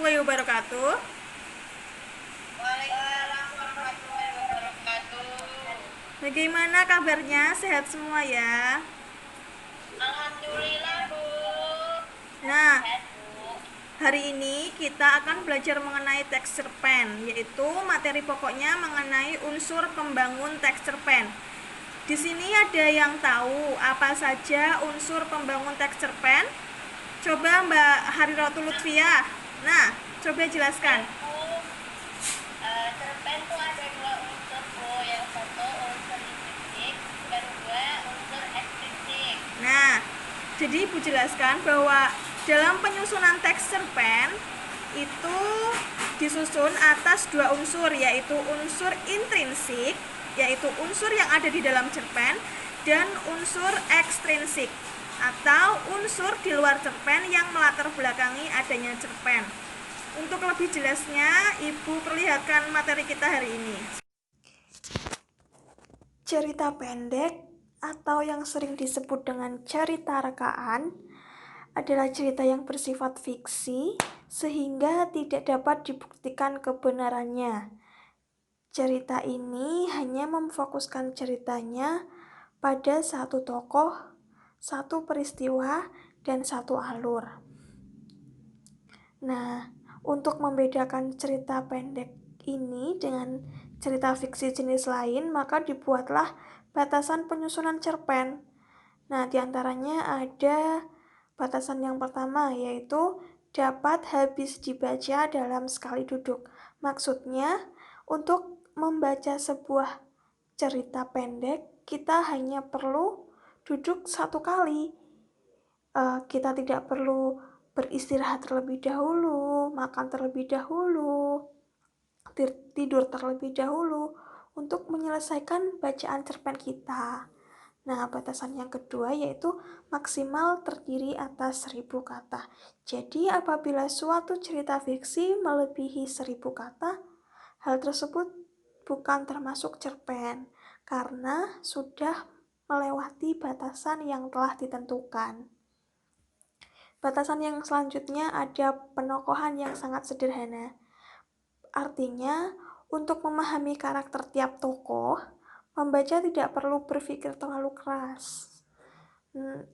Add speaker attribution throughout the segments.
Speaker 1: warahmatullahi wabarakatuh.
Speaker 2: Waalaikumsalam warahmatullahi wabarakatuh.
Speaker 1: Bagaimana kabarnya? Sehat semua ya?
Speaker 2: Alhamdulillah, Bu.
Speaker 1: Nah,
Speaker 2: Sehat, Bu.
Speaker 1: hari ini kita akan belajar mengenai teks cerpen, yaitu materi pokoknya mengenai unsur pembangun teks cerpen. Di sini ada yang tahu apa saja unsur pembangun teks cerpen? Coba Mbak Harirotul Lutfiah. Nah, coba jelaskan.
Speaker 2: Bu, cerpen tuh ada dua unsur, Bu. Yang satu unsur intrinsik, yang dua unsur ekstrinsik.
Speaker 1: Nah, jadi Ibu jelaskan bahwa dalam penyusunan teks cerpen itu disusun atas dua unsur, yaitu unsur intrinsik, yaitu unsur yang ada di dalam cerpen, dan unsur ekstrinsik atau unsur di luar cerpen yang melatar belakangi adanya cerpen. Untuk lebih jelasnya, Ibu perlihatkan materi kita hari ini. Cerita pendek atau yang sering disebut dengan cerita rekaan adalah cerita yang bersifat fiksi sehingga tidak dapat dibuktikan kebenarannya. Cerita ini hanya memfokuskan ceritanya pada satu tokoh, satu peristiwa, dan satu alur. Nah, untuk membedakan cerita pendek ini dengan cerita fiksi jenis lain, maka dibuatlah batasan penyusunan cerpen. Nah, diantaranya ada batasan yang pertama, yaitu dapat habis dibaca dalam sekali duduk. Maksudnya, untuk membaca sebuah cerita pendek, kita hanya perlu duduk satu kali. Kita tidak perlu beristirahat terlebih dahulu, makan terlebih dahulu, tidur terlebih dahulu untuk menyelesaikan bacaan cerpen kita. Nah, batasan yang kedua yaitu maksimal terdiri atas 1000 kata. Jadi, apabila suatu cerita fiksi melebihi 1000 kata, hal tersebut bukan termasuk cerpen karena sudah melewati batasan yang telah ditentukan. Batasan yang selanjutnya ada penokohan yang sangat sederhana. Artinya, untuk memahami karakter tiap tokoh, pembaca tidak perlu berpikir terlalu keras.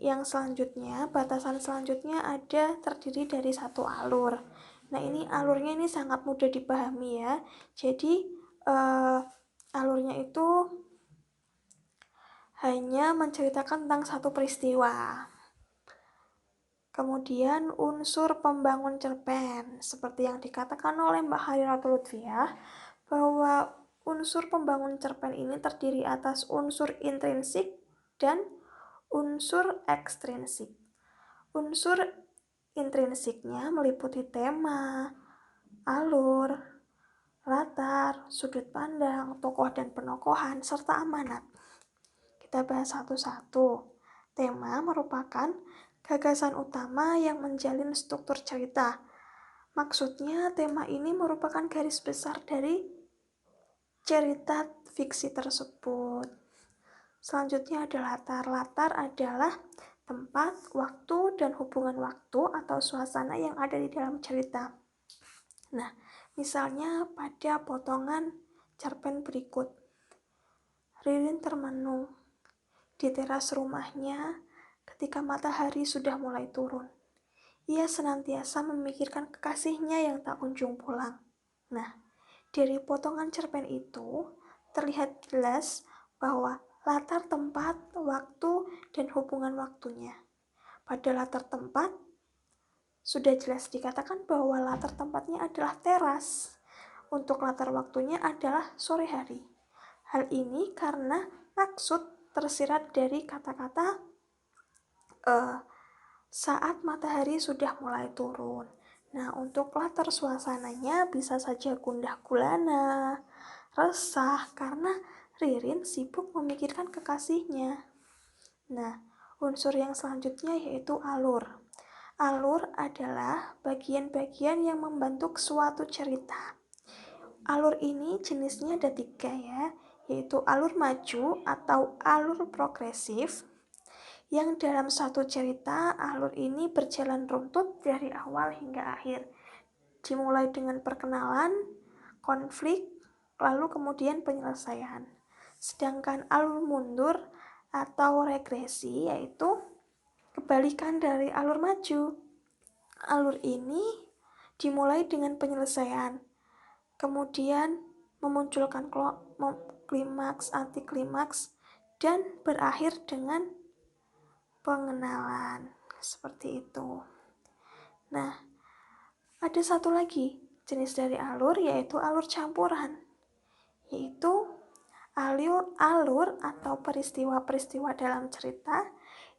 Speaker 1: Yang selanjutnya, batasan selanjutnya ada terdiri dari satu alur. Nah, ini alurnya ini sangat mudah dipahami ya. Jadi, alurnya itu hanya menceritakan tentang satu peristiwa. Kemudian unsur pembangun cerpen, seperti yang dikatakan oleh Mbak Hariratul Lutfiah, bahwa unsur pembangun cerpen ini terdiri atas unsur intrinsik dan unsur ekstrinsik. Unsur intrinsiknya meliputi tema, alur, latar, sudut pandang, tokoh dan penokohan, serta amanat. Kita bahas satu-satu. Tema merupakan gagasan utama yang menjalin struktur cerita. Maksudnya, tema ini merupakan garis besar dari cerita fiksi tersebut. Selanjutnya ada latar. Latar adalah tempat, waktu, dan hubungan waktu atau suasana yang ada di dalam cerita. Nah, misalnya pada potongan cerpen berikut. Ririn termenung di teras rumahnya ketika matahari sudah mulai turun. Ia senantiasa memikirkan kekasihnya yang tak kunjung pulang. Nah, dari potongan cerpen itu terlihat jelas bahwa latar tempat, waktu, dan hubungan waktunya. Pada latar tempat, sudah jelas dikatakan bahwa latar tempatnya adalah teras. Untuk latar waktunya adalah sore hari. Hal ini karena maksud tersirat dari kata-kata saat matahari sudah mulai turun. Nah, untuk latar suasananya bisa saja gundah gulana, resah karena Ririn sibuk memikirkan kekasihnya. Nah, unsur yang selanjutnya yaitu alur. Alur adalah bagian-bagian yang membentuk suatu cerita. Alur ini jenisnya ada 3 ya, yaitu alur maju atau alur progresif, yang dalam satu cerita alur ini berjalan runtut dari awal hingga akhir. dimulai dengan perkenalan, konflik, lalu kemudian penyelesaian. Sedangkan alur mundur atau regresi yaitu kebalikan dari alur maju. Alur ini dimulai dengan penyelesaian, kemudian memunculkan klimaks, antiklimaks, dan berakhir dengan pengenalan. Seperti itu. Nah, ada satu lagi jenis dari alur, yaitu alur campuran, yaitu alur atau peristiwa-peristiwa dalam cerita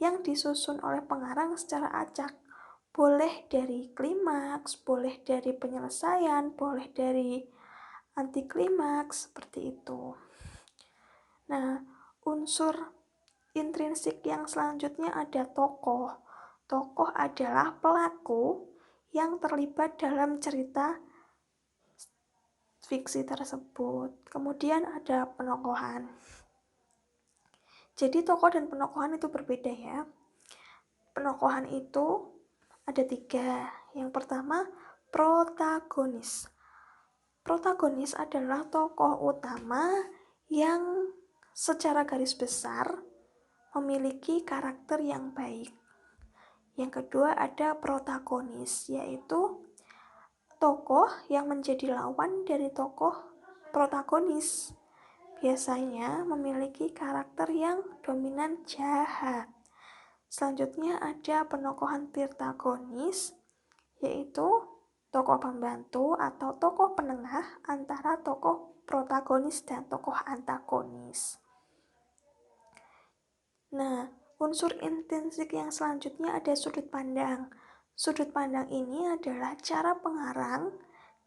Speaker 1: yang disusun oleh pengarang secara acak. Boleh dari klimaks, boleh dari penyelesaian, boleh dari antiklimaks, seperti itu. Nah, unsur intrinsik yang selanjutnya ada tokoh. Tokoh adalah pelaku yang terlibat dalam cerita fiksi tersebut. Kemudian ada penokohan. Jadi tokoh dan penokohan itu berbeda ya. Penokohan itu ada 3. Yang pertama, protagonis. Protagonis adalah tokoh utama yang secara garis besar memiliki karakter yang baik. Yang kedua ada protagonis, yaitu tokoh yang menjadi lawan dari tokoh protagonis. Biasanya memiliki karakter yang dominan jahat. Selanjutnya ada penokohan tirtagonis, yaitu tokoh pembantu atau tokoh penengah antara tokoh protagonis dan tokoh antagonis. Nah, unsur intrinsik yang selanjutnya ada sudut pandang. Sudut pandang ini adalah cara pengarang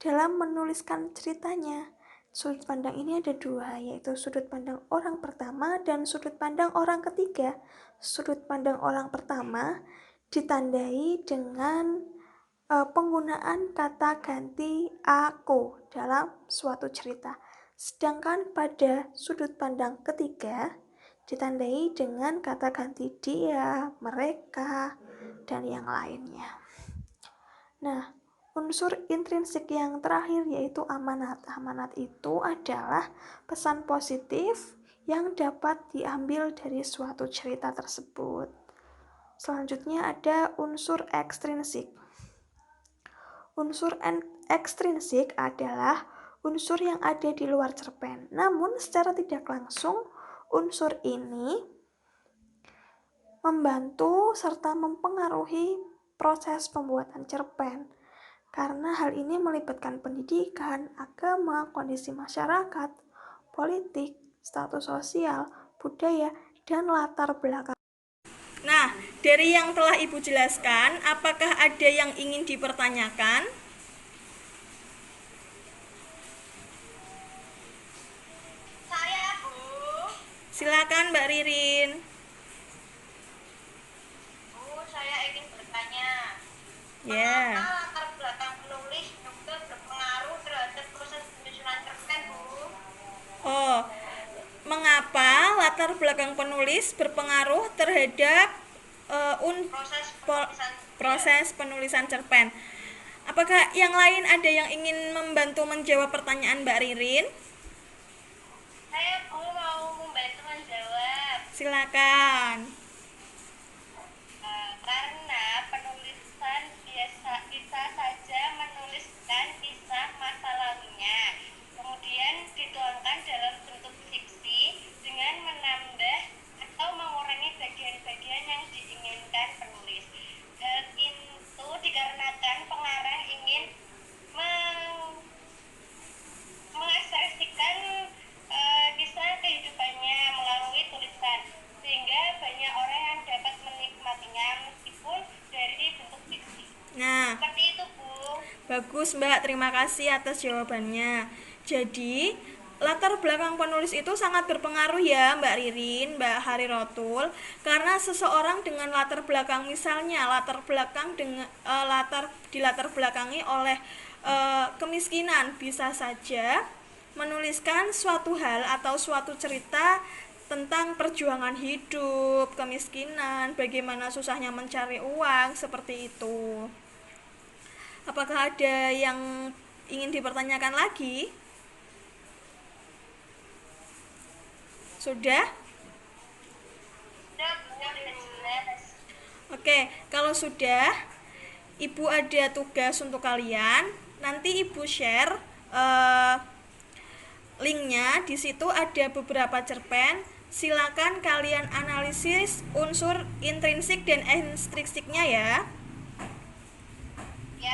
Speaker 1: dalam menuliskan ceritanya. Sudut pandang ini ada 2, yaitu sudut pandang orang pertama dan sudut pandang orang ketiga. Sudut pandang orang pertama ditandai dengan penggunaan kata ganti aku dalam suatu cerita. Sedangkan pada sudut pandang ketiga ditandai dengan kata ganti dia, mereka, dan yang lainnya. Nah, unsur intrinsik yang terakhir yaitu amanat. Amanat itu adalah pesan positif yang dapat diambil dari suatu cerita tersebut. Selanjutnya ada unsur ekstrinsik. Unsur ekstrinsik adalah unsur yang ada di luar cerpen. Namun secara tidak langsung unsur ini membantu serta mempengaruhi proses pembuatan cerpen. Karena hal ini melibatkan pendidikan, agama, kondisi masyarakat, politik, status sosial, budaya, dan latar belakang.
Speaker 3: Nah, dari yang telah Ibu jelaskan, apakah ada yang ingin dipertanyakan?
Speaker 2: Saya, Bu.
Speaker 3: Silakan Mbak Ririn.
Speaker 2: Bu, saya ingin bertanya.
Speaker 3: Ya.
Speaker 2: Mengapa latar belakang penulis juga berpengaruh terhadap proses penyusunan cerpen, Bu?
Speaker 3: Oh, mengapa latar belakang penulis berpengaruh terhadap proses penulisan cerpen? Apakah yang lain ada yang ingin membantu menjawab pertanyaan Mbak Ririn?
Speaker 2: Saya mau membantu menjawab.
Speaker 3: Silakan.
Speaker 2: Karena penulisan bisa saja menuliskan kisah masa lalunya, kemudian dituangkan dalam bentuk fiksi dengan menambah atau mengurangi bagian-bagian yang diinginkan penulis. Hal itu dikarenakan pengarang ingin mengekspresikan kisah kehidupannya melalui tulisan, sehingga banyak orang yang dapat menikmatinya meskipun dari bentuk fiksi.
Speaker 3: Nah,
Speaker 2: Seperti itu, Bu.
Speaker 3: bagus Mbak, terima kasih atas jawabannya. Jadi, latar belakang penulis itu sangat berpengaruh ya Mbak Ririn, Mbak Harirotul. Karena seseorang dengan latar belakang, misalnya latar belakang dengan dilatar belakangi oleh kemiskinan, bisa saja menuliskan suatu hal atau suatu cerita tentang perjuangan hidup, kemiskinan, bagaimana susahnya mencari uang, seperti itu. Apakah ada yang ingin dipertanyakan lagi? Sudah?
Speaker 2: Udah jelas.
Speaker 3: Oke, kalau sudah, Ibu ada tugas untuk kalian. Nanti Ibu share linknya. Di situ ada beberapa cerpen. Silakan kalian analisis unsur intrinsik dan ekstrinsiknya ya.